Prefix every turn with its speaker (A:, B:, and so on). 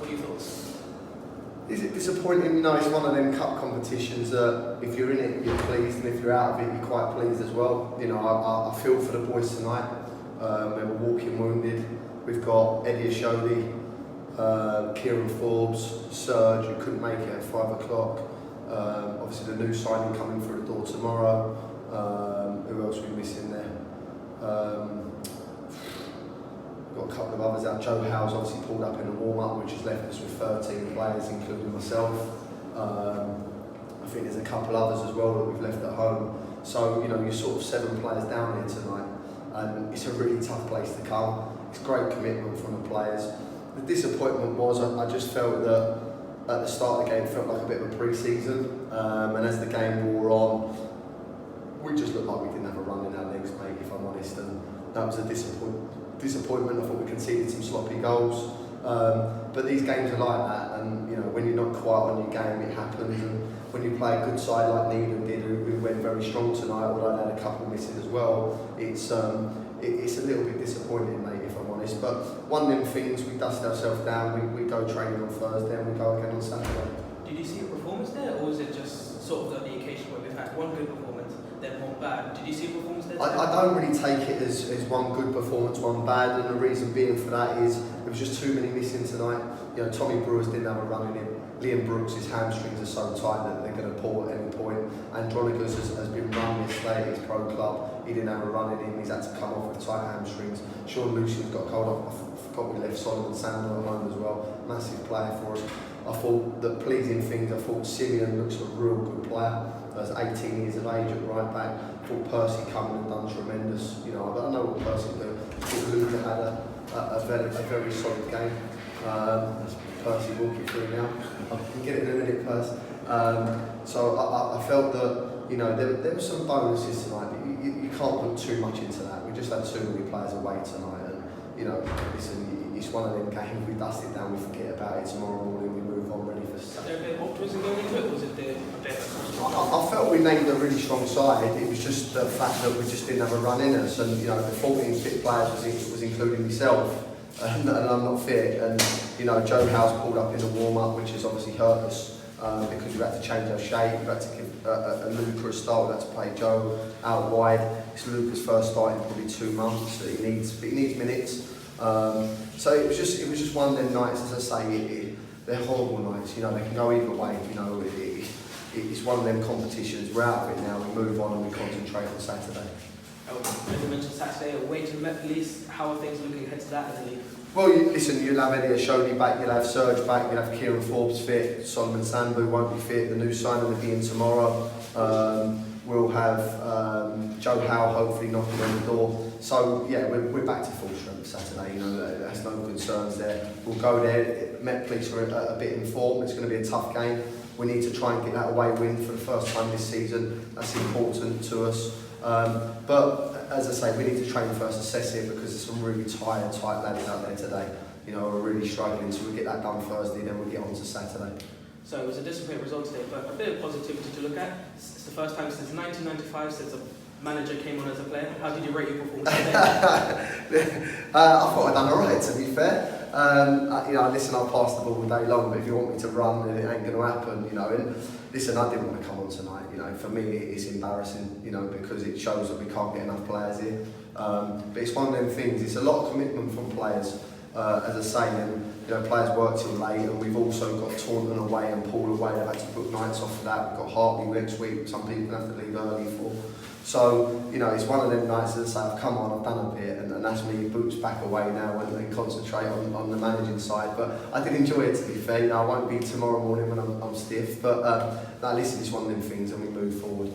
A: What are your thoughts?
B: Is it disappointing? You know, it's one of them cup competitions that if you're in it, you're pleased, and if you're out of it, you're quite pleased as well. You know, I feel for the boys tonight. They were walking wounded. We've got Eddie Ashodi, Kieran Forbes, Serge, who couldn't make it at 5 o'clock. Obviously the new signing coming through the door tomorrow. Who else are we missing there? Got a couple of others out. Joe Howe's obviously pulled up in the warm-up, which has left us with 13 players, including myself. I think there's a couple others as well that we've left at home. So, you know, you're sort of 7 players down here tonight, and it's a really tough place to come. It's great commitment from the players. The disappointment was I just felt that at the start of the game it felt like a bit of a pre-season, and as the game wore on, we just looked like we didn't have a run in our legs, mate, if I'm honest, and that was a disappointment. I thought we conceded some sloppy goals, but these games are like that, and you know, when you're not quite on your game, it happens. And when you play a good side like Needham did, who went very strong tonight, although they had a couple missing as well, it's a little bit disappointing, mate, if I'm honest. But one of them things, we dust ourselves down, we go training on Thursday and we go again on Saturday.
A: Did you see a performance there, or was it just sort of the occasion where we've had one good performance, then one bad? Did you see a performance there?
B: I don't really take it as one good performance, one bad, and the reason being for that is there was just too many missing tonight. You know, Tommy Brewers didn't have a run in him. Liam Brooks, his hamstrings are so tight that they're going to pull at any point. Andronicus has been run yesterday at his pro club. He didn't have a run in him. He's had to come off with tight hamstrings. Sean Lucian's got a cold off. I forgot we left Solomon Sandler at home as well. Massive player for us. I thought the pleasing things, I thought Simeon looks a real good player. He's 18 years of age at right back. I thought Percy coming and done tremendous. You know, I don't know what Percy do. I thought Luca had a very solid game. Percy walking through now. I'll get it in a minute, Percy. So I felt that, you know, there were some bonuses tonight, but you can't put too much into that. We just had too many players away tonight, and you know, listen, it's one of them games. We dust it down, we forget about it. Tomorrow morning, we move on, ready for Saturday.
A: Was there a bit of optimism going into it, or was it a bit of
B: I felt we named a really strong side. It was just the fact that we just didn't have a run in us, and you know, the 14 fit players was including myself. And I'm not fit, and you know, Joe Howe's pulled up in the warm-up, which has obviously hurt us because we've had to change our shape. We've had to give a Luca a start. We've had to play Joe out wide. It's Luca's first start in probably 2 months. So he needs minutes. So it was just one of them nights, as I say. They're horrible nights. You know, they can go either way. You know, it's one of them competitions. We're out of it now. We move on and we concentrate on Saturday.
A: As you mentioned, Saturday away to the Met Police. How are things looking ahead to that in the league?
B: Well, listen, you'll have Eddie Ashodi back, you'll have Serge back, you'll have Kieran Forbes fit, Solomon Sandler won't be fit, the new signing will be in tomorrow. We'll have Joe Howe hopefully knocking on the door. So yeah, we're back to full strength Saturday. You know, there's no concerns there. We'll go there. Met Police are a bit in form. It's going to be a tough game. We need to try and get that away win for the first time this season. That's important to us. But as I say, we need to train first, assess it, because there's some really tight lads out there today. You know, we're really struggling. So we'll get that done Thursday, then we'll get on to Saturday.
A: So it was a disappointing result today, but a bit of positivity to look at. It's the first time since 1995 since a manager came on as a player. How did you rate your performance today?
B: I thought I'd done alright, to be fair. You know, listen, I'll pass the ball all day long, but if you want me to run, then it ain't going to happen, you know. And listen, I didn't want to come on tonight, you know. For me, it's embarrassing, you know, because it shows that we can't get enough players here. But it's one of them things, it's a lot of commitment from players, as I say, and, you know, players work till late, and we've also got Taunton away and Poole away. They've had to book nights off for that. We've got Hartley next week, some people have to leave early for. So, you know, it's one of them nights that I say, I've come on, I've done a bit, and that's me, boots back away now and concentrate on the managing side. But I did enjoy it, to be fair. You know, I won't be tomorrow morning when I'm stiff, but no, listen, it's one of them things and we move forward.